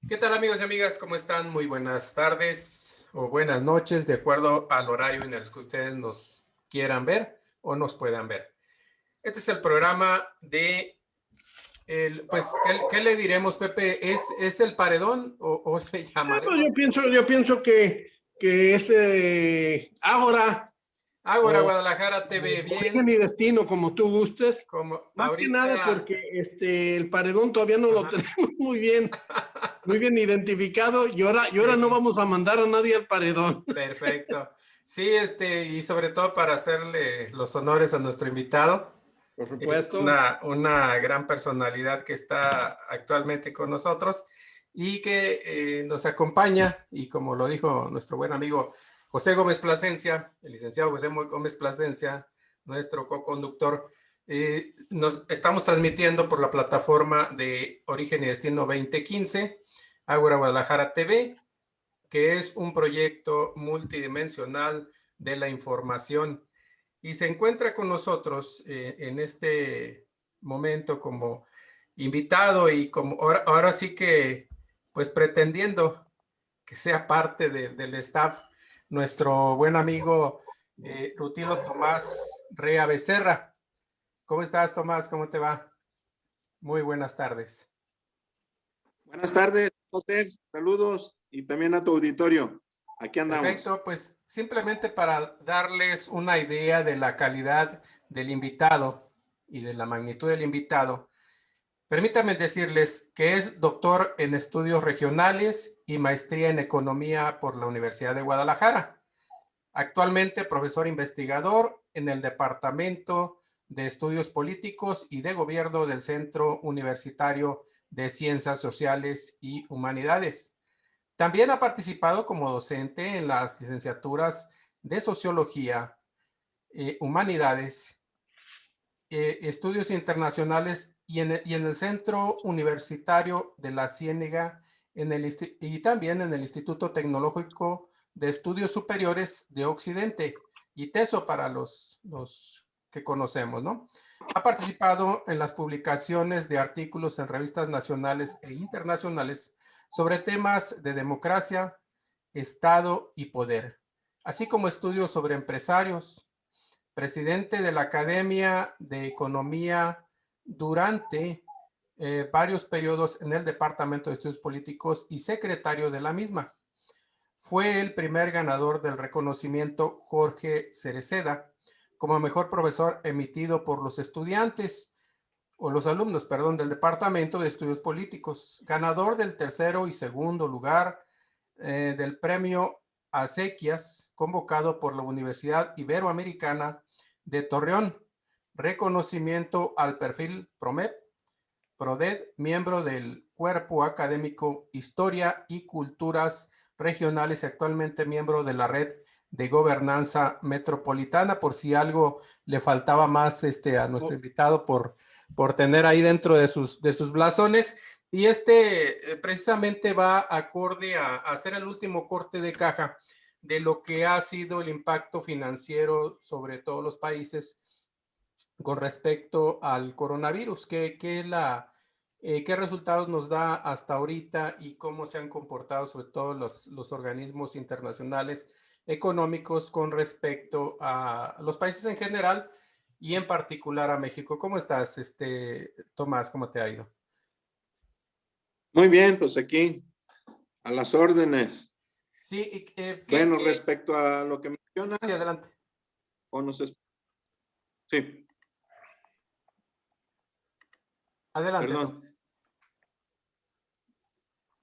¿Qué tal amigos y amigas? ¿Cómo están? Muy buenas tardes o buenas noches, de acuerdo al horario en el que ustedes nos quieran ver o nos puedan ver. Este es el programa de, pues, ¿qué le diremos, Pepe? ¿Es el paredón o le Pues llamaremos yo pienso que es ahora Ágora o Guadalajara TV? origen Bien, y destino, como tú gustes. como Más que nada ahorita, porque el paredón todavía no lo ajá. tenemos muy bien identificado y ahora no Sí, vamos a mandar a nadie al paredón. perfecto. Sí, y sobre todo para hacerle los honores a nuestro invitado. Por Es supuesto. una gran personalidad que está actualmente con nosotros y que nos acompaña, y como lo dijo nuestro buen amigo José Gómez Plasencia, el licenciado José Gómez Plasencia, nuestro co-conductor, nos estamos transmitiendo por la plataforma de Origen y Destino 2015, Ágora Guadalajara TV, que es un proyecto multidimensional de la información y se encuentra con nosotros en este momento como invitado y como ahora sí que pues pretendiendo que sea parte del staff nuestro buen amigo Rutilo Tomás Rea Becerra. ¿Cómo estás, Tomás? ¿Cómo te va? Muy buenas tardes. Buenas tardes, José. Saludos y también a tu auditorio. Aquí andamos. Perfecto, pues simplemente para darles una idea de la calidad del invitado y de la magnitud del invitado, permítanme decirles que es doctor en estudios regionales y maestría en economía por la Universidad de Guadalajara. Actualmente profesor investigador en el Departamento de Estudios Políticos y de Gobierno del Centro Universitario de Ciencias Sociales y Humanidades. También ha participado como docente en las licenciaturas de Sociología, Humanidades, Estudios Internacionales y en el Centro Universitario de la Ciénega y también en el Instituto Tecnológico de Estudios Superiores de Occidente, y TESO para los que conocemos, ¿no? Ha participado en las publicaciones de artículos en revistas nacionales e internacionales sobre temas de democracia, Estado y poder, así como estudios sobre empresarios, presidente de la Academia de Economía durante varios periodos en el Departamento de Estudios Políticos y secretario de la misma. Fue el primer ganador del reconocimiento Jorge Cereceda como mejor profesor emitido por los estudiantes o los alumnos, perdón, del Departamento de Estudios Políticos, ganador del tercero y segundo lugar del premio Acequias, convocado por la Universidad Iberoamericana de Torreón, reconocimiento al perfil PRODED, miembro del Cuerpo Académico Historia y Culturas Regionales y actualmente miembro de la Red de Gobernanza Metropolitana, por si algo le faltaba más a nuestro invitado por tener ahí dentro de sus blasones. Y precisamente va acorde a hacer el último corte de caja de lo que ha sido el impacto financiero sobre todos los países con respecto al coronavirus. ¿Qué resultados nos da hasta ahorita y cómo se han comportado sobre todo los organismos internacionales económicos con respecto a los países en general y en particular a México? ¿Cómo estás, Tomás? ¿Cómo te ha ido? Muy bien, pues aquí a las órdenes. Sí, Bueno, respecto a lo que sí, mencionas, adelante. o nos sí, Adelante, perdón. Tomás.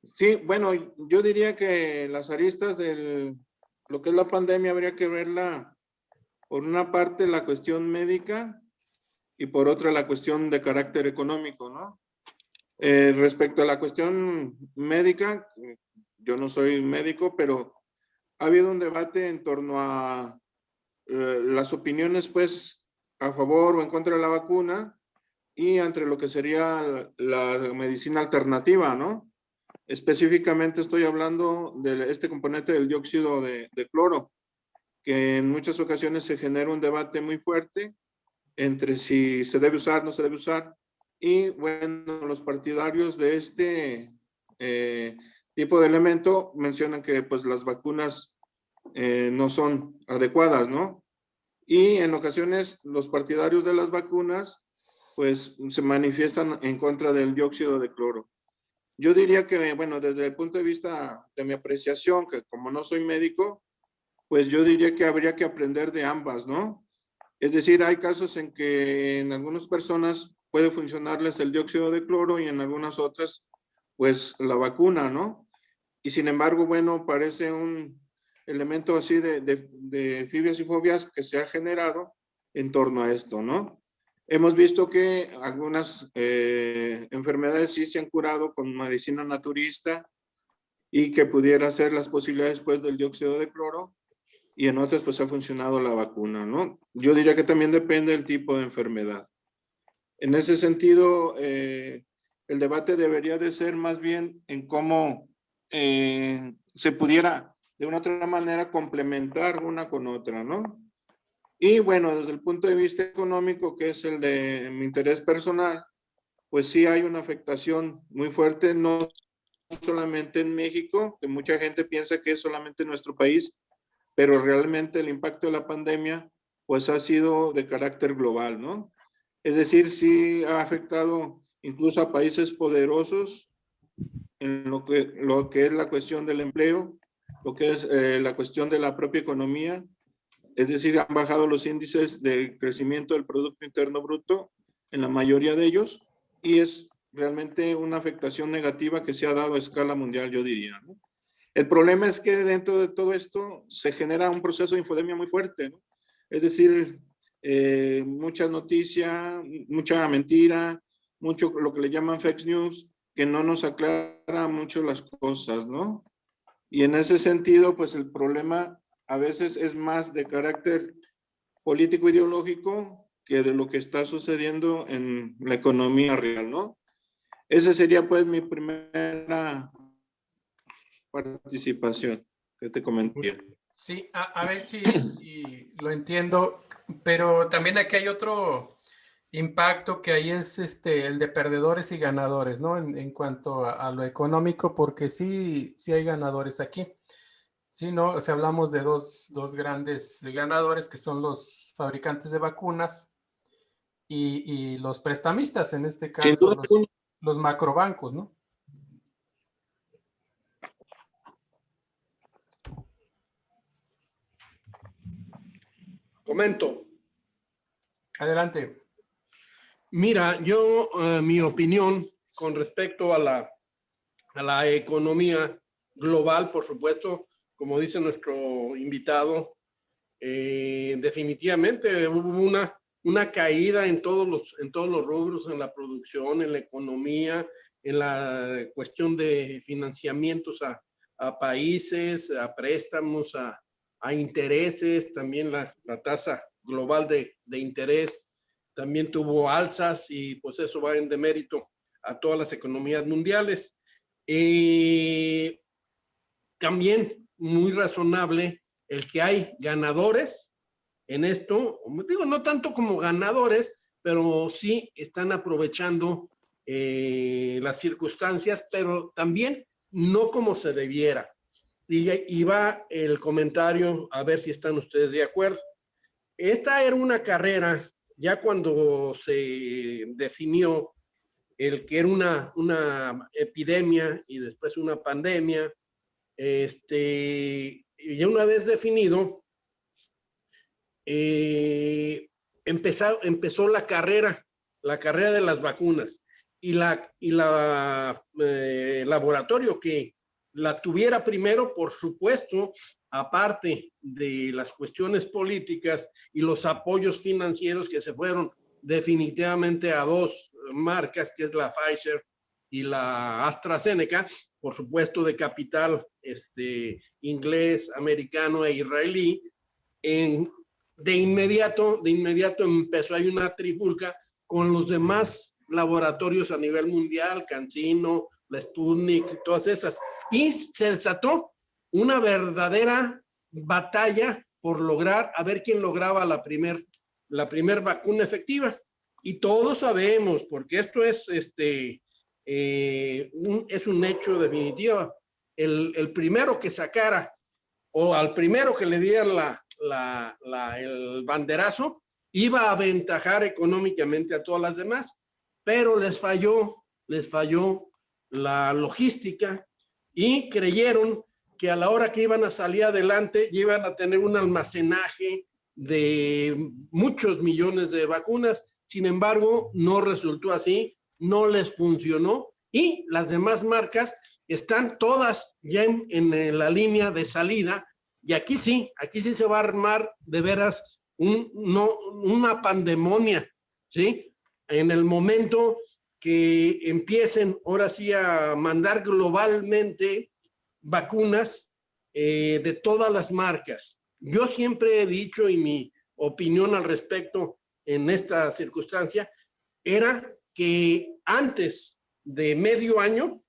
Sí, bueno, yo diría que las aristas de lo que es la pandemia habría que verla por una parte la cuestión médica y por otra la cuestión de carácter económico, ¿no? Respecto a la cuestión médica, yo no soy médico, pero ha habido un debate en torno a las opiniones, pues, a favor o en contra de la vacuna y entre lo que sería la medicina alternativa, ¿no? Específicamente estoy hablando de este componente del dióxido de cloro, que en muchas ocasiones se genera un debate muy fuerte entre si se debe usar, no se debe usar. Y bueno, los partidarios de tipo de elemento, mencionan que pues las vacunas no son adecuadas, ¿no? Y en ocasiones los partidarios de las vacunas pues se manifiestan en contra del dióxido de cloro. Yo diría que, bueno, desde el punto de vista de mi apreciación, que como no soy médico, pues yo diría que habría que aprender de ambas, ¿no? Es decir, hay casos en que en algunas personas puede funcionarles el dióxido de cloro y en algunas otras, pues la vacuna, ¿no? Y sin embargo, bueno, parece un elemento así de fibias y fobias que se ha generado en torno a esto, ¿no? Hemos visto que algunas enfermedades sí se han curado con medicina naturista y que pudiera ser las posibilidades pues del dióxido de cloro, y en otras pues ha funcionado la vacuna, ¿no? Yo diría que también depende del tipo de enfermedad. En ese sentido, el debate debería de ser más bien en cómo se pudiera de una otra manera complementar una con otra, ¿no? Y bueno, desde el punto de vista económico, que es el de mi interés personal, pues sí hay una afectación muy fuerte, no solamente en México, que mucha gente piensa que es solamente en nuestro país, pero realmente el impacto de la pandemia pues ha sido de carácter global, ¿no? Es decir, sí ha afectado incluso a países poderosos en lo que es la cuestión del empleo, lo que es la cuestión de la propia economía. Es decir, han bajado los índices de crecimiento del Producto Interno Bruto en la mayoría de ellos, y es realmente una afectación negativa que se ha dado a escala mundial, yo diría, ¿no? El problema es que dentro de todo esto se genera un proceso de infodemia muy fuerte, ¿no? Es decir, mucha noticia, mucha mentira, mucho lo que le llaman fake news, que no nos aclara mucho las cosas, ¿no? Y en ese sentido, pues el problema a veces es más de carácter político ideológico que de lo que está sucediendo en la economía real, ¿no? Esa sería pues mi primera participación que te comenté. Sí, a ver si lo entiendo, pero también aquí hay otro impacto que ahí es el de perdedores y ganadores, ¿no? En cuanto a lo económico, porque sí hay ganadores aquí. Sí, ¿no? O sea, hablamos de dos grandes ganadores que son los fabricantes de vacunas y los prestamistas, en este Sin caso duda alguna. los macrobancos, ¿no? Comento. Adelante. Mira, yo, mi opinión con respecto a la economía global, por supuesto, como dice nuestro invitado, definitivamente hubo una caída en todos los rubros, en la producción, en la economía, en la cuestión de financiamientos a países, a préstamos, a intereses, también la tasa global de interés también tuvo alzas, y pues eso va en demérito a todas las economías mundiales. También muy razonable el que hay ganadores en esto, digo, no tanto como ganadores, pero sí están aprovechando las circunstancias, pero también no como se debiera. Y va el comentario, a ver si están ustedes de acuerdo. Esta era una carrera, ya cuando se definió el que era una epidemia y después una pandemia, ya una vez definido, empezó la carrera de las vacunas, y la laboratorio que la tuviera primero, por supuesto, aparte de las cuestiones políticas y los apoyos financieros que se fueron definitivamente a dos marcas, que es la Pfizer y la AstraZeneca, por supuesto de capital inglés, americano e israelí. De inmediato empezó ahí una trifulca con los demás laboratorios a nivel mundial, CanSino, la Sputnik, todas esas, y se desató una verdadera batalla por lograr a ver quién lograba la primer vacuna efectiva. Y todos sabemos, porque esto es es un hecho definitivo, el primero que sacara o al primero que le dieran el banderazo, iba a aventajar económicamente a todas las demás, pero les falló la logística y creyeron que a la hora que iban a salir adelante iban a tener un almacenaje de muchos millones de vacunas. Sin embargo, no resultó así, no les funcionó y las demás marcas están todas ya en la línea de salida y aquí sí se va a armar de veras una pandemonia, ¿sí? En el momento que empiecen ahora sí a mandar globalmente vacunas de todas las marcas. Yo siempre he dicho, y mi opinión al respecto en esta circunstancia, era que antes de medio año,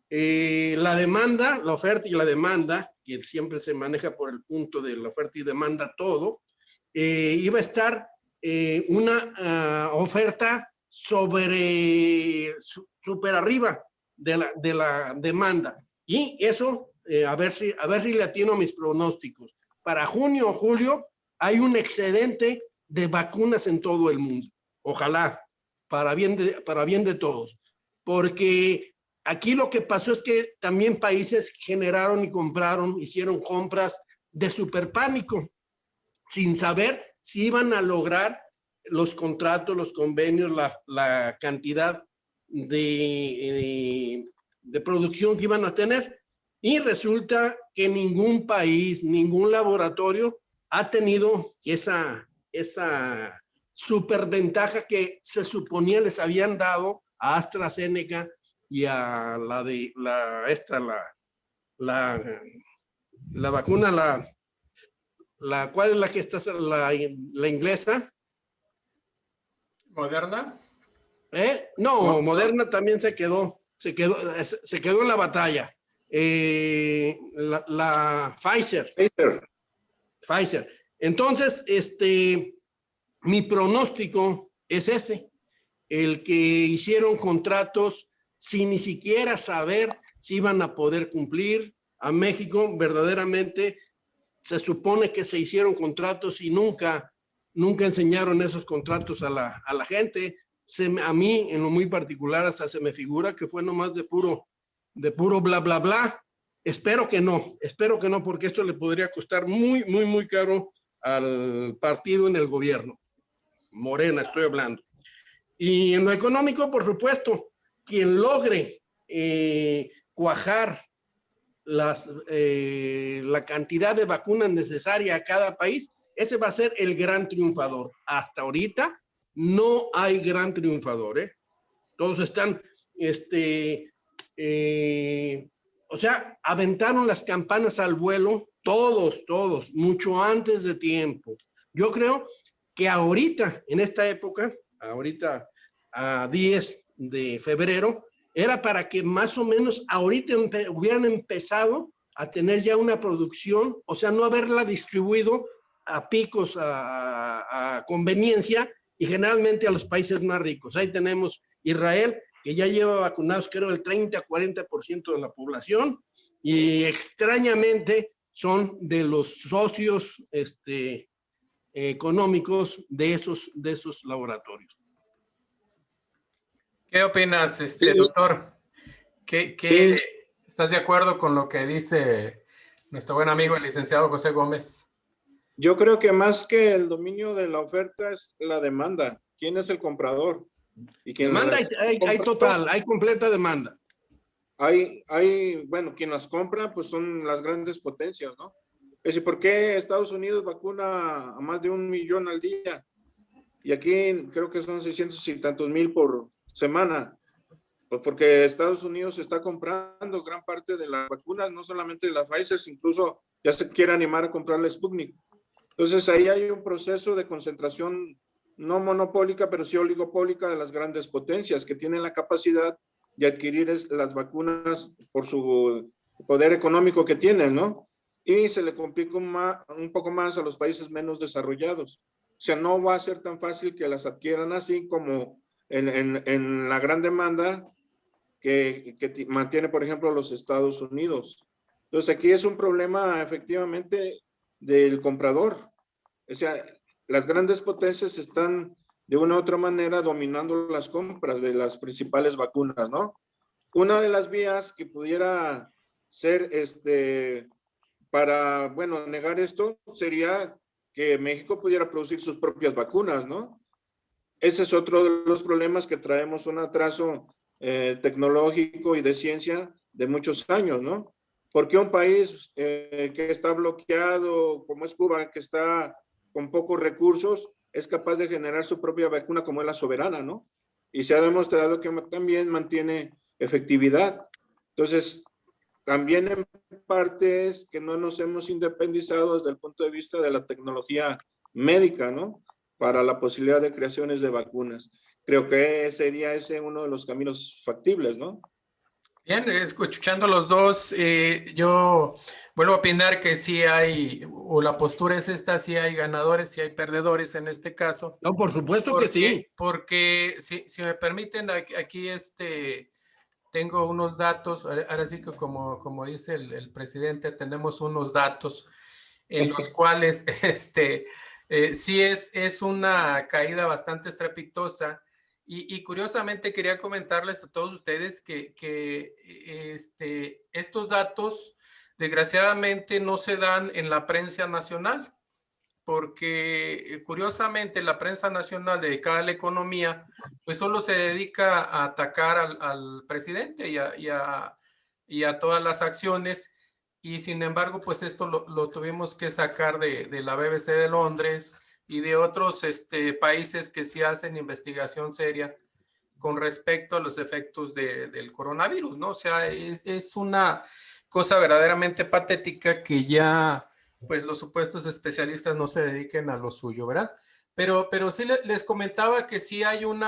la demanda, la oferta y la demanda, que siempre se maneja por el punto de la oferta y demanda todo, iba a estar una oferta super arriba de la demanda. Y eso, a ver si le atino a mis pronósticos. Para junio o julio hay un excedente de vacunas en todo el mundo. Ojalá, para bien de todos. Porque aquí lo que pasó es que también países generaron y compraron, hicieron compras de super pánico, sin saber si iban a lograr los contratos, los convenios, la cantidad de producción que iban a tener. Y resulta que ningún país, ningún laboratorio ha tenido esa superventaja que se suponía les habían dado a AstraZeneca y a la vacuna, ¿cuál es la que está? La inglesa. ¿Moderna? No, Moderna también se quedó en la batalla. La Pfizer. Entonces, mi pronóstico es ese, el que hicieron contratos sin ni siquiera saber si iban a poder cumplir. A México verdaderamente se supone que se hicieron contratos y nunca enseñaron esos contratos a la gente. A mí, en lo muy particular, hasta se me figura que fue nomás de puro bla, bla, bla. Espero que no, porque esto le podría costar muy, muy, muy caro al partido en el gobierno. Morena, estoy hablando. Y en lo económico, por supuesto, quien logre cuajar la cantidad de vacunas necesaria a cada país, ese va a ser el gran triunfador. Hasta ahorita no hay gran triunfador, Todos están, o sea, aventaron las campanas al vuelo, todos, mucho antes de tiempo. Yo creo que ahorita, en esta época, ahorita a 10 de febrero, era para que más o menos ahorita hubieran empezado a tener ya una producción, o sea, no haberla distribuido a picos, a conveniencia, y generalmente a los países más ricos. Ahí tenemos Israel, que ya lleva vacunados creo el 30-40% de la población, y extrañamente son de los socios económicos de esos laboratorios. ¿Qué opinas, doctor? ¿Estás de acuerdo con lo que dice nuestro buen amigo el licenciado José Gómez? Yo creo que más que el dominio de la oferta es la demanda. ¿Quién es el comprador? ¿Y quién demanda hay completa demanda. Bueno, quien las compra pues son las grandes potencias, ¿no? Es decir, ¿por qué Estados Unidos vacuna a más de 1 millón al día? Y aquí creo que son 600 y tantos mil por semana. Pues porque Estados Unidos está comprando gran parte de las vacunas, no solamente de las Pfizer, incluso ya se quiere animar a comprar la Sputnik. Entonces ahí hay un proceso de concentración no monopólica, pero sí oligopólica de las grandes potencias que tienen la capacidad de adquirir las vacunas por su poder económico que tienen, ¿no? Y se le complica un poco más a los países menos desarrollados. O sea, no va a ser tan fácil que las adquieran así como en la gran demanda que mantiene, por ejemplo, los Estados Unidos. Entonces, aquí es un problema efectivamente del comprador. O sea, las grandes potencias están de una u otra manera dominando las compras de las principales vacunas, ¿no? Una de las vías que pudiera ser para, bueno, negar esto sería que México pudiera producir sus propias vacunas, ¿no? Ese es otro de los problemas, que traemos un atraso tecnológico y de ciencia de muchos años, ¿no? Porque un país que está bloqueado, como es Cuba, que está con pocos recursos, es capaz de generar su propia vacuna, como es la Soberana, ¿no? Y se ha demostrado que también mantiene efectividad. Entonces, también en parte es que no nos hemos independizado desde el punto de vista de la tecnología médica, ¿no? Para la posibilidad de creaciones de vacunas. Creo que sería ese uno de los caminos factibles, ¿no? Bien, escuchando los dos, yo vuelvo a opinar que sí hay, o la postura es esta, sí hay ganadores, sí hay perdedores en este caso. No, por supuesto que sí. Porque si me permiten, aquí tengo unos datos, ahora sí que como dice el presidente, tenemos unos datos en los cuales sí es una caída bastante estrepitosa. Y curiosamente quería comentarles a todos ustedes que estos datos desgraciadamente no se dan en la prensa nacional, porque curiosamente la prensa nacional dedicada a la economía pues solo se dedica a atacar al presidente y a todas las acciones, y sin embargo pues esto lo tuvimos que sacar de la BBC de Londres y de otros países que sí hacen investigación seria con respecto a los efectos del coronavirus, ¿no? O sea, es una cosa verdaderamente patética que ya, pues, los supuestos especialistas no se dediquen a lo suyo, ¿verdad? Pero sí les comentaba que sí hay un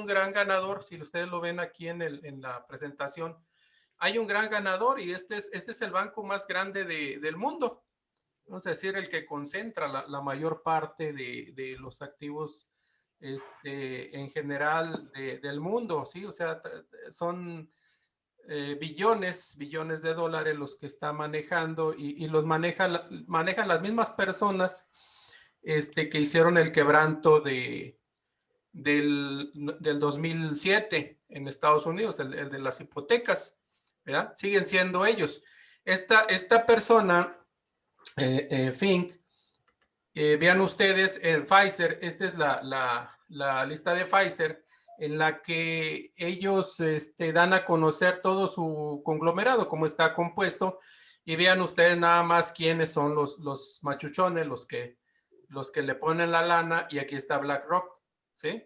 gran ganador, si ustedes lo ven aquí en la presentación, hay un gran ganador, y este es el banco más grande del mundo. Vamos a decir, el que concentra la mayor parte de los activos en general del mundo, ¿sí? O sea, son billones de dólares los que está manejando, y los manejan las mismas personas que hicieron el quebranto del 2007 en Estados Unidos, el de las hipotecas, ¿verdad? Siguen siendo ellos. Esta persona, Fink, vean ustedes en Pfizer, esta es la lista de Pfizer, en la que ellos dan a conocer todo su conglomerado, cómo está compuesto, y vean ustedes nada más quiénes son los machuchones, los que le ponen la lana, y aquí está BlackRock, ¿sí?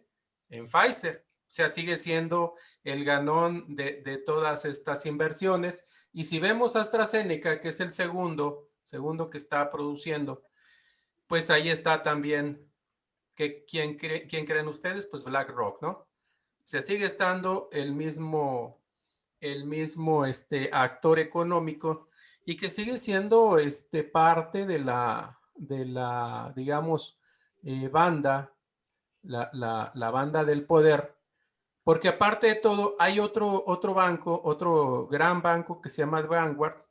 En Pfizer. O sea, sigue siendo el ganón de todas estas inversiones. Y si vemos AstraZeneca, que es el segundo que está produciendo, pues ahí está también, ¿quién creen ustedes? Pues BlackRock, ¿no? O sea, sigue estando el mismo actor económico, y que sigue siendo parte de la digamos, banda, la banda del poder, porque aparte de todo hay otro banco, otro gran banco que se llama Vanguard,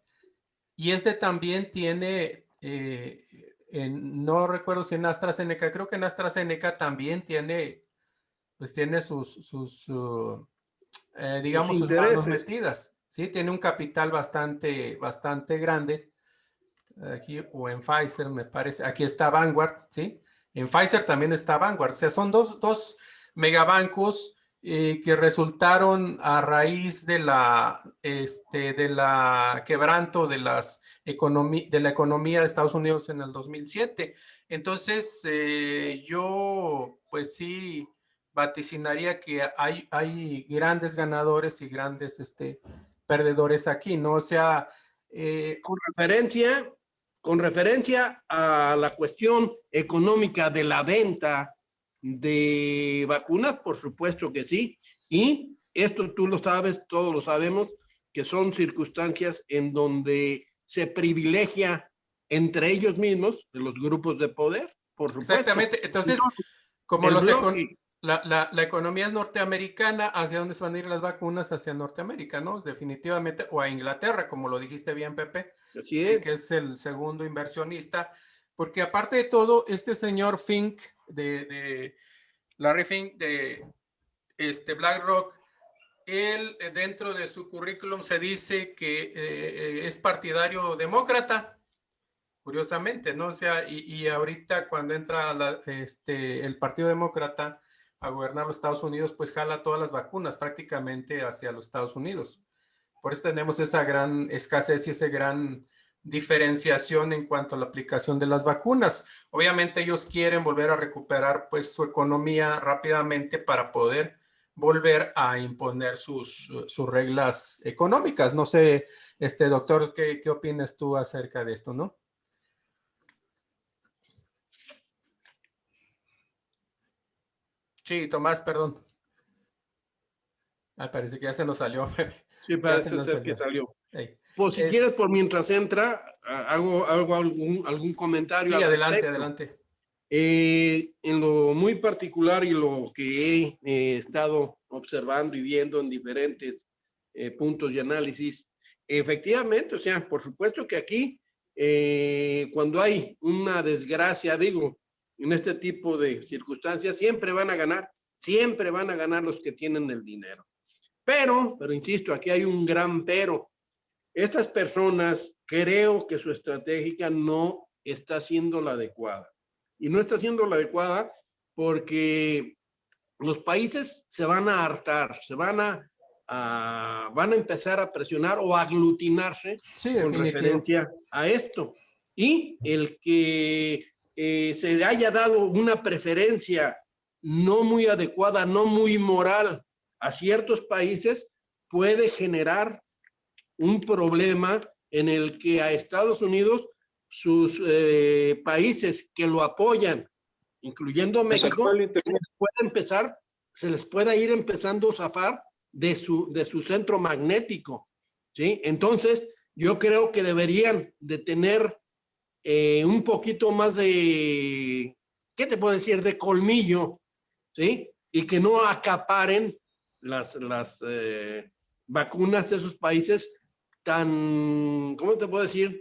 y también tiene, no recuerdo si en AstraZeneca, creo que en AstraZeneca también tiene, pues tiene digamos, sus manos metidas, ¿sí? Tiene un capital bastante grande. Aquí, o en Pfizer, me parece, aquí está Vanguard, ¿sí? En Pfizer también está Vanguard. O sea, son dos megabancos que resultaron a raíz de la quebranto de la economía de Estados Unidos en el 2007. Entonces, yo pues sí vaticinaría que hay grandes ganadores y grandes perdedores aquí, ¿no? O sea, con referencia a la cuestión económica de la venta de vacunas, por supuesto que sí. Y esto tú lo sabes, todos lo sabemos, que son circunstancias en donde se privilegia entre ellos mismos, de los grupos de poder, por supuesto. Exactamente. Entonces, como los la economía es norteamericana, ¿hacia dónde se van a ir las vacunas? Hacia Norteamérica, ¿no? Definitivamente, o a Inglaterra, como lo dijiste bien, Pepe, Así es. que es el segundo inversionista, porque aparte de todo, este señor Fink, de Larry Fink, de BlackRock, él dentro de su currículum se dice que es partidario demócrata, curiosamente, ¿no? O sea, y ahorita cuando entra el Partido Demócrata a gobernar los Estados Unidos, pues jala todas las vacunas prácticamente hacia los Estados Unidos. Por eso tenemos esa gran escasez y esa gran diferenciación en cuanto a la aplicación de las vacunas. Obviamente ellos quieren volver a recuperar pues su economía rápidamente para poder volver a imponer sus reglas económicas. No sé, doctor, ¿qué opinas tú acerca de esto, no? Sí, Tomás, perdón. Parece que ya se nos salió. Sí, Ya se parece nos ser que salió. salió. Hey. Pues si quieres, por mientras entra, hago algún comentario Sí, al adelante, respecto. adelante. En lo muy particular y lo que he estado observando y viendo en diferentes puntos y análisis, efectivamente, o sea, por supuesto que aquí, cuando hay una desgracia, digo, en este tipo de circunstancias, siempre van a ganar los que tienen el dinero. Pero insisto, aquí hay un gran pero. Estas personas, creo que su estrategia no está siendo la adecuada. Y no está siendo la adecuada porque los países se van a hartar, van a empezar a presionar o a aglutinarse con referencia a esto. Y el que se haya dado una preferencia no muy adecuada, no muy moral a ciertos países, puede generar un problema en el que a Estados Unidos, sus países que lo apoyan, incluyendo México, se les pueda ir empezando a zafar de su centro magnético, ¿sí? Entonces, yo creo que deberían de tener un poquito más de, ¿qué te puedo decir?, de colmillo, ¿sí? Y que no acaparen las vacunas de esos países tan, ¿cómo te puedo decir?,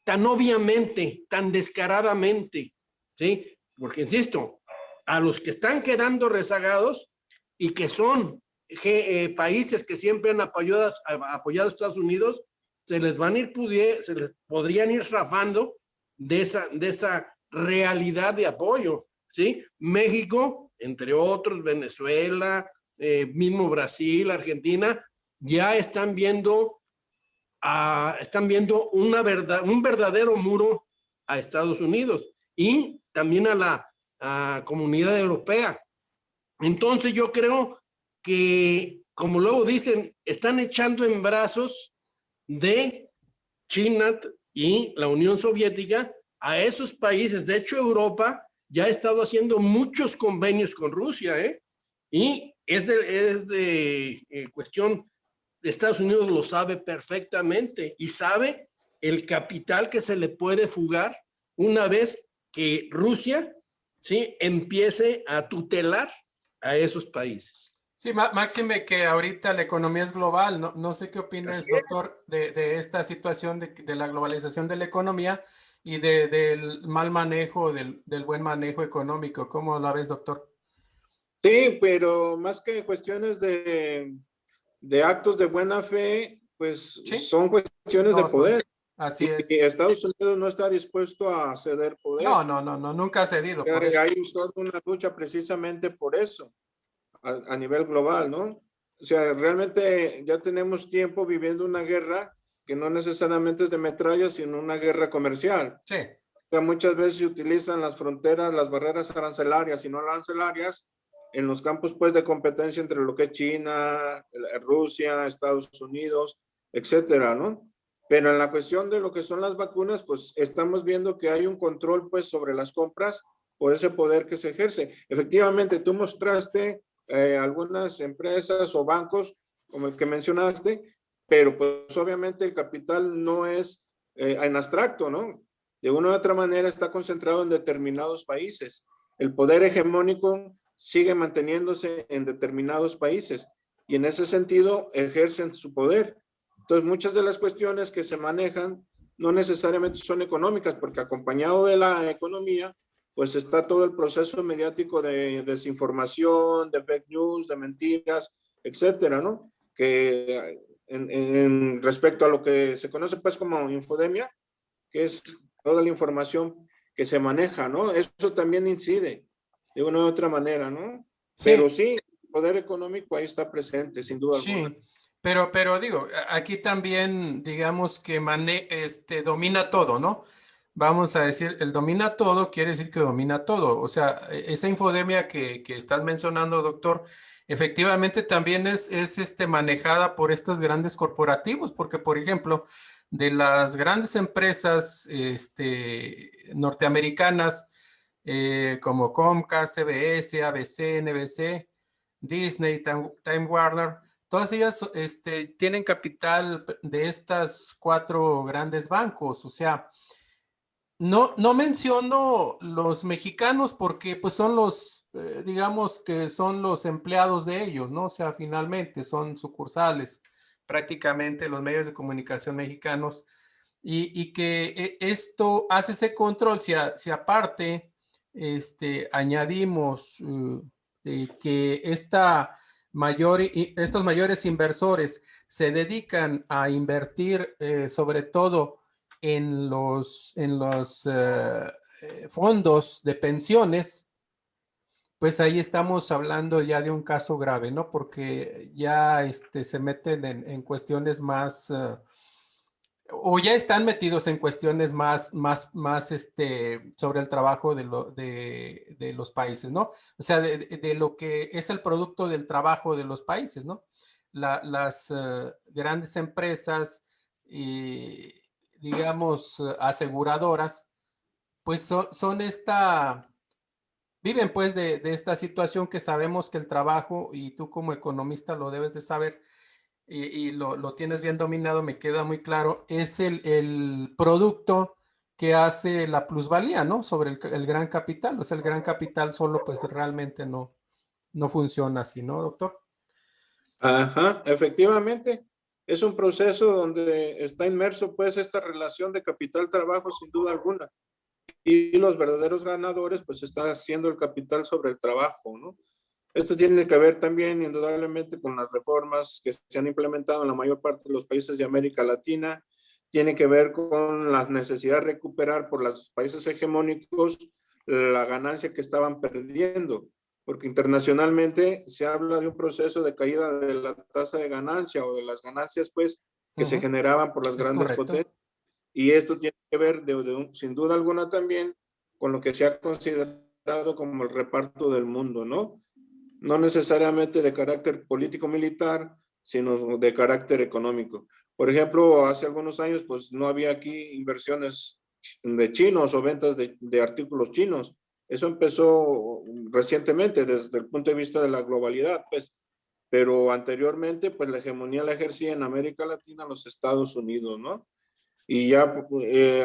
tan obviamente, tan descaradamente, ¿sí? Porque, insisto, a los que están quedando rezagados y que son países que siempre han apoyado a Estados Unidos, se les podrían ir zafando de esa realidad de apoyo, ¿sí? México, entre otros, Venezuela, mismo Brasil, Argentina, ya están viendo un verdadero muro a Estados Unidos y también a la comunidad europea. Entonces yo creo que, como luego dicen, están echando en brazos de China y la Unión Soviética a esos países. De hecho, Europa ya ha estado haciendo muchos convenios con Rusia, y es de cuestión, Estados Unidos lo sabe perfectamente y sabe el capital que se le puede fugar una vez que Rusia, ¿sí?, empiece a tutelar a esos países. Sí, máxime que ahorita la economía es global. No sé qué opinas, doctor, de esta situación de la globalización de la economía y del mal manejo, del buen manejo económico. ¿Cómo la ves, doctor? Sí, pero más que cuestiones de actos de buena fe, pues ¿Sí? son cuestiones de poder. Así es. Y Estados Unidos no está dispuesto a ceder poder. No, nunca ha cedido. Por eso. Hay toda una lucha precisamente por eso, a nivel global, ¿no? O sea, realmente ya tenemos tiempo viviendo una guerra que no necesariamente es de metralla, sino una guerra comercial. Sí. O sea, muchas veces se utilizan las fronteras, las barreras arancelarias y no arancelarias en los campos, pues, de competencia entre lo que es China, Rusia, Estados Unidos, etcétera, ¿no? Pero en la cuestión de lo que son las vacunas, pues estamos viendo que hay un control, pues, sobre las compras por ese poder que se ejerce. Efectivamente, tú mostraste algunas empresas o bancos, como el que mencionaste, pero pues obviamente el capital no es en abstracto, ¿no? De una u otra manera está concentrado en determinados países. El poder hegemónico sigue manteniéndose en determinados países y en ese sentido ejercen su poder. Entonces, muchas de las cuestiones que se manejan no necesariamente son económicas, porque acompañado de la economía, pues está todo el proceso mediático de desinformación, de fake news, de mentiras, etcétera, ¿no? Que en respecto a lo que se conoce pues como infodemia, que es toda la información que se maneja, ¿no? Eso también incide de una u otra manera, ¿no? Sí, Pero sí, el poder económico ahí está presente, sin duda alguna. sí, pero digo, aquí también digamos que domina todo, ¿no? Vamos a decir, el domina todo quiere decir que domina todo. O sea, esa infodemia que estás mencionando, doctor, efectivamente también es manejada por estos grandes corporativos, porque, por ejemplo, de las grandes empresas norteamericanas, como Comcast, CBS, ABC, NBC, Disney, Time Warner, todas ellas tienen capital de estas cuatro grandes bancos. O sea, no menciono los mexicanos porque pues son digamos que son los empleados de ellos, ¿no? O sea, finalmente son sucursales prácticamente los medios de comunicación mexicanos y que esto hace ese control si aparte añadimos que estos mayores inversores se dedican a invertir sobre todo en los fondos de pensiones, pues ahí estamos hablando ya de un caso grave, ¿no? Porque ya se meten en cuestiones más, o ya están metidos en cuestiones más sobre el trabajo de los países, ¿no? O sea, de lo que es el producto del trabajo de los países, ¿no? Las grandes empresas y, digamos, aseguradoras, pues viven pues de esta situación que sabemos que el trabajo, y tú como economista lo debes de saber, y lo tienes bien dominado, me queda muy claro, es el producto que hace la plusvalía, ¿no? Sobre el gran capital. O sea, el gran capital solo pues realmente no funciona así, ¿no, doctor? Ajá, efectivamente. Es un proceso donde está inmerso pues esta relación de capital-trabajo sin duda alguna. Y los verdaderos ganadores pues está haciendo el capital sobre el trabajo, ¿no? Esto tiene que ver también indudablemente con las reformas que se han implementado en la mayor parte de los países de América Latina, tiene que ver con la necesidad de recuperar por los países hegemónicos la ganancia que estaban perdiendo, porque internacionalmente se habla de un proceso de caída de la tasa de ganancia o de las ganancias pues que se generaban por las Es grandes correcto. potencias. Y esto tiene que ver sin duda alguna también con lo que se ha considerado como el reparto del mundo, ¿no? No necesariamente de carácter político-militar, sino de carácter económico. Por ejemplo, hace algunos años, pues no había aquí inversiones de chinos o ventas de artículos chinos. Eso empezó recientemente desde el punto de vista de la globalidad, pues, pero anteriormente, pues la hegemonía la ejercía en América Latina los Estados Unidos, ¿no? Y ya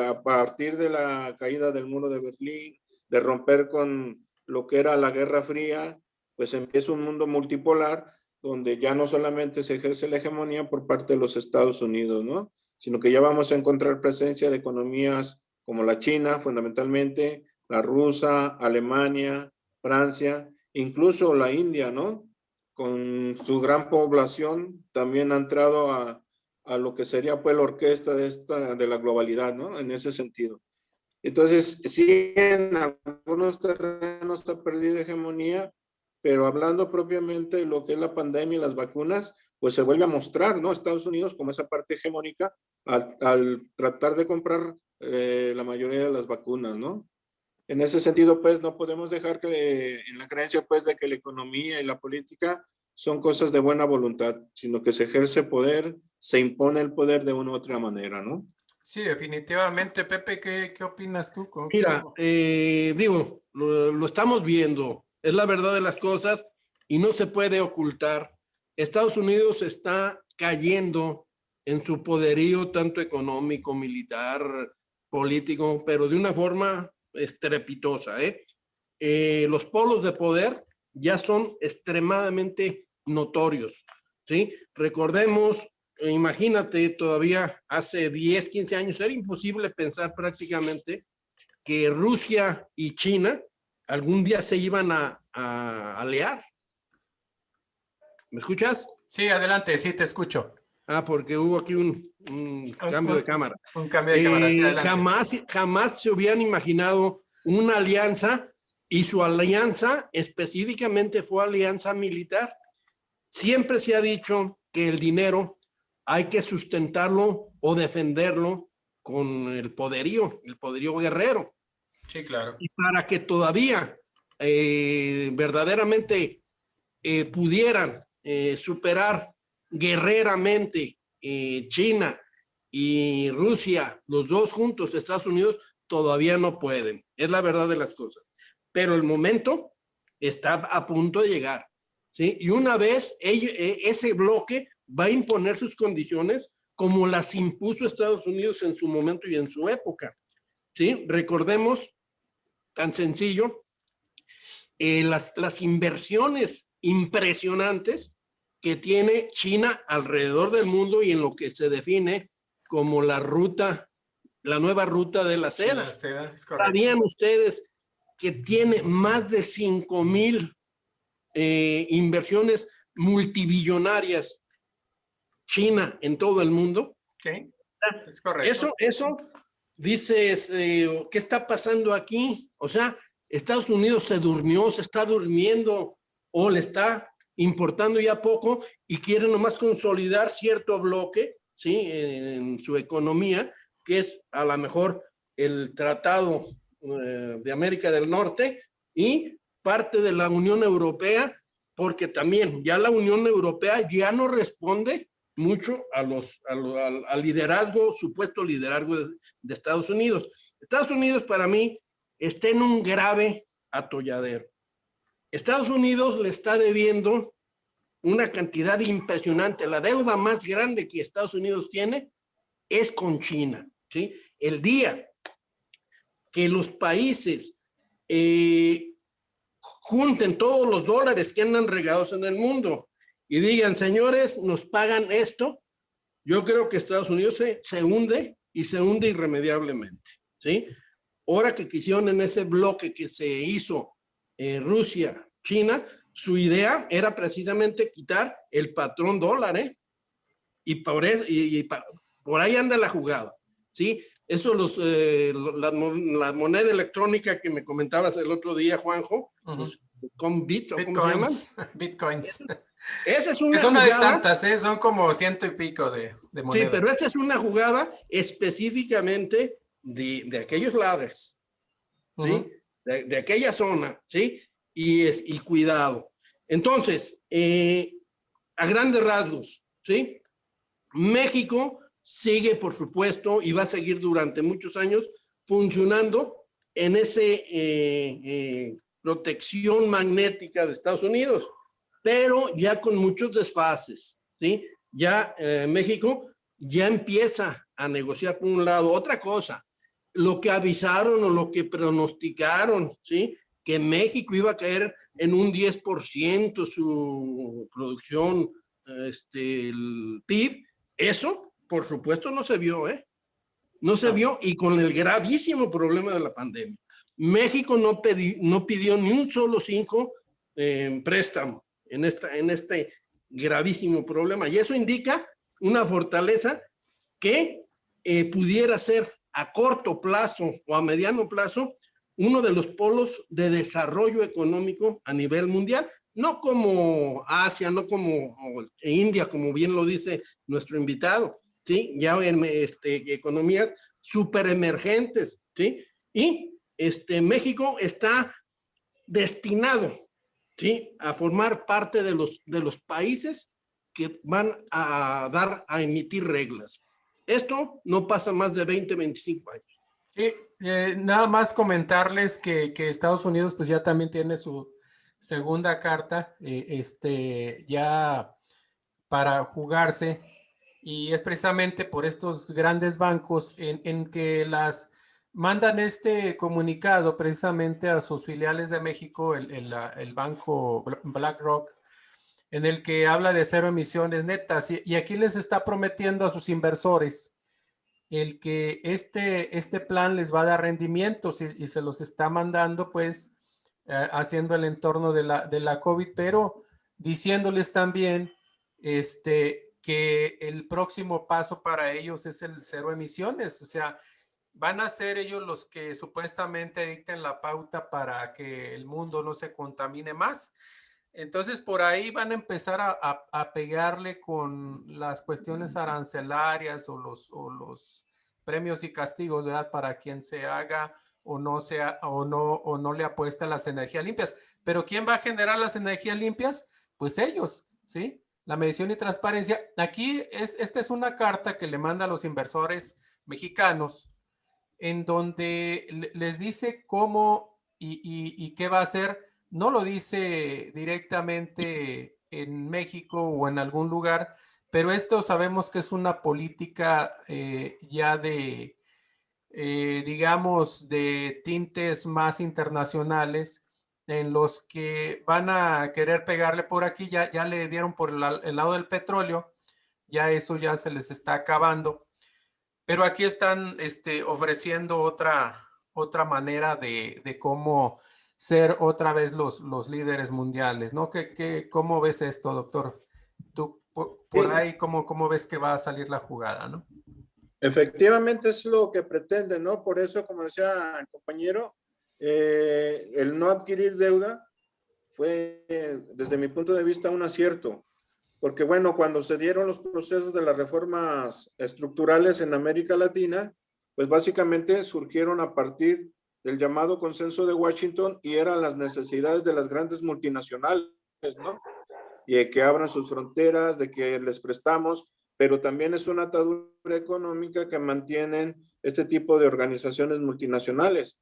a partir de la caída del muro de Berlín, de romper con lo que era la Guerra Fría, pues empieza un mundo multipolar donde ya no solamente se ejerce la hegemonía por parte de los Estados Unidos, ¿no? Sino que ya vamos a encontrar presencia de economías como la China, fundamentalmente, la rusa, Alemania, Francia, incluso la India, ¿no? Con su gran población también ha entrado a lo que sería pues la orquesta de la globalidad, ¿no? En ese sentido. Entonces, sí, en algunos terrenos ha perdido hegemonía, pero hablando propiamente de lo que es la pandemia y las vacunas, pues se vuelve a mostrar, ¿no? Estados Unidos como esa parte hegemónica al tratar de comprar la mayoría de las vacunas, ¿no? En ese sentido, pues, no podemos dejar que en la creencia, pues, de que la economía y la política son cosas de buena voluntad, sino que se ejerce poder, se impone el poder de una u otra manera, ¿no? Sí, definitivamente. Pepe, ¿qué opinas tú? Mira, digo, lo estamos viendo, es la verdad de las cosas y no se puede ocultar. Estados Unidos está cayendo en su poderío tanto económico, militar, político, pero de una forma estrepitosa, ¿eh? Los polos de poder ya son extremadamente notorios, ¿sí? Recordemos, imagínate, todavía hace 10, 15 años era imposible pensar prácticamente que Rusia y China algún día se iban a aliar. ¿Me escuchas? Sí, adelante, sí, te escucho. Porque hubo aquí un cambio de cámara. Un cambio de cámara, sí, adelante. Jamás se hubieran imaginado una alianza, y su alianza específicamente fue alianza militar. Siempre se ha dicho que el dinero hay que sustentarlo o defenderlo con el poderío guerrero. Sí, claro. Y para que todavía verdaderamente pudieran superar guerreramente China y Rusia, los dos juntos, Estados Unidos, todavía no pueden. Es la verdad de las cosas. Pero el momento está a punto de llegar, ¿sí? Y una vez ese bloque va a imponer sus condiciones como las impuso Estados Unidos en su momento y en su época, ¿sí? Recordemos, tan sencillo, las inversiones impresionantes que tiene China alrededor del mundo y en lo que se define como la nueva ruta de la seda. La seda, es correcto. ¿Sabían ustedes que tiene más de 5,000 inversiones multibillonarias China en todo el mundo? Sí, es correcto. Eso dices, ¿qué está pasando aquí? O sea, Estados Unidos se está durmiendo o le está importando ya poco y quiere nomás consolidar cierto bloque, ¿sí? En su economía, que es a lo mejor el Tratado de América del Norte y parte de la Unión Europea, porque también ya la Unión Europea ya no responde mucho al liderazgo, supuesto liderazgo de Estados Unidos. Estados Unidos para mí está en un grave atolladero. Estados Unidos le está debiendo una cantidad impresionante. La deuda más grande que Estados Unidos tiene es con China, ¿sí? El día que los países junten todos los dólares que andan regados en el mundo y digan, señores, nos pagan esto, yo creo que Estados Unidos se hunde y se hunde irremediablemente, ¿sí? Ahora que quisieron en ese bloque que se hizo Rusia, China, su idea era precisamente quitar el patrón dólar, ¿eh? Y por eso, por ahí anda la jugada, ¿sí? Eso la moneda electrónica que me comentabas el otro día, Juanjo, los Bitcoins, ¿cómo se llaman? Bitcoins. Esa es una que son jugada, de tantas, ¿eh? Son como 100 y pico de monedas. Sí, pero esa es una jugada específicamente de aquellos ladres, ¿sí? De aquella zona, ¿sí? Y cuidado. Entonces, a grandes rasgos, ¿sí? México sigue, por supuesto, y va a seguir durante muchos años funcionando en ese protección magnética de Estados Unidos, pero ya con muchos desfases, ¿sí? Ya México ya empieza a negociar por un lado. Otra cosa, lo que avisaron o lo que pronosticaron, ¿sí? Que México iba a caer en un 10% su producción, el PIB, eso, por supuesto, no se vio, ¿eh? No se vio, y con el gravísimo problema de la pandemia. México no pidió ni un solo 5 préstamo en este gravísimo problema, y eso indica una fortaleza que pudiera ser a corto plazo o a mediano plazo uno de los polos de desarrollo económico a nivel mundial, no como Asia, no como India, como bien lo dice nuestro invitado, ¿sí? Ya en economías súper emergentes, ¿sí? Y México está destinado, ¿sí? A formar parte de los países que van a emitir reglas. Esto no pasa más de 20, 25 años. Sí, nada más comentarles que Estados Unidos pues ya también tiene su segunda carta ya para jugarse, y es precisamente por estos grandes bancos en que las mandan este comunicado precisamente a sus filiales de México, el banco BlackRock, en el que habla de 0 emisiones netas, y aquí les está prometiendo a sus inversores el que este plan les va a dar rendimientos y se los está mandando pues haciendo el entorno de la COVID, pero diciéndoles también que el próximo paso para ellos es el 0 emisiones, o sea, van a ser ellos los que supuestamente dicten la pauta para que el mundo no se contamine más. Entonces, por ahí van a empezar a pegarle con las cuestiones arancelarias o los premios y castigos, ¿verdad? Para quien se haga o no le apuesta a las energías limpias. Pero ¿quién va a generar las energías limpias? Pues ellos, ¿sí? La medición y transparencia. Aquí esta es una carta que le manda a los inversores mexicanos en donde les dice cómo y qué va a hacer. No lo dice directamente en México o en algún lugar, pero esto sabemos que es una política ya digamos, de tintes más internacionales, en los que van a querer pegarle por aquí, ya le dieron por el lado del petróleo, ya eso ya se les está acabando. Pero aquí están ofreciendo otra manera de cómo ser otra vez los líderes mundiales, ¿no? ¿Cómo ves esto, doctor? Tú por ahí, ¿cómo ves que va a salir la jugada, no? Efectivamente es lo que pretende, ¿no? Por eso, como decía el compañero, el no adquirir deuda fue, desde mi punto de vista, un acierto. Porque bueno, cuando se dieron los procesos de las reformas estructurales en América Latina, pues básicamente surgieron a partir del llamado consenso de Washington y eran las necesidades de las grandes multinacionales, ¿no? Y de que abran sus fronteras, de que les prestamos, pero también es una atadura económica que mantienen este tipo de organizaciones multinacionales.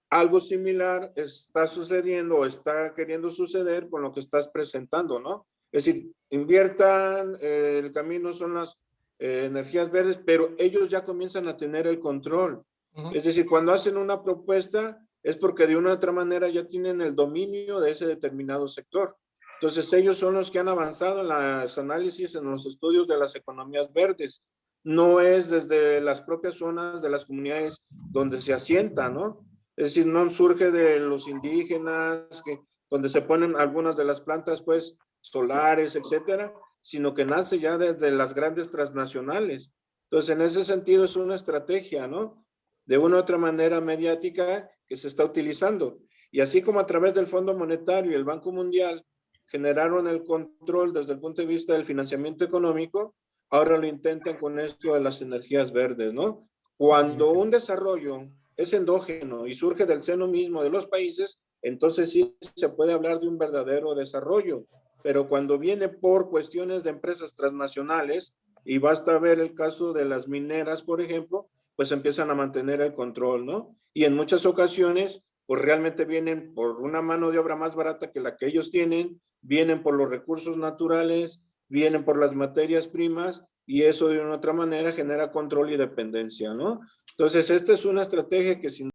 Algo similar está sucediendo o está queriendo suceder con lo que estás presentando, ¿no? Es decir, inviertan, el camino son las energías verdes, pero ellos ya comienzan a tener el control. Es decir, cuando hacen una propuesta es porque de una u otra manera ya tienen el dominio de ese determinado sector. Entonces ellos son los que han avanzado en los análisis, en los estudios de las economías verdes. No es desde las propias zonas de las comunidades donde se asienta, ¿no? Es decir, no surge de los indígenas, donde se ponen algunas de las plantas, pues, solares, etcétera, sino que nace ya desde las grandes transnacionales. Entonces, en ese sentido es una estrategia, ¿no? De una u otra manera mediática que se está utilizando. Y así como a través del Fondo Monetario y el Banco Mundial generaron el control desde el punto de vista del financiamiento económico, ahora lo intentan con esto de las energías verdes, ¿no? Cuando un desarrollo es endógeno y surge del seno mismo de los países, entonces sí se puede hablar de un verdadero desarrollo. Pero cuando viene por cuestiones de empresas transnacionales, y basta ver el caso de las mineras, por ejemplo, pues empiezan a mantener el control, ¿no? Y en muchas ocasiones, pues realmente vienen por una mano de obra más barata que la que ellos tienen, vienen por los recursos naturales, vienen por las materias primas, y eso de una otra manera genera control y dependencia, ¿no? Entonces, esta es una estrategia que sin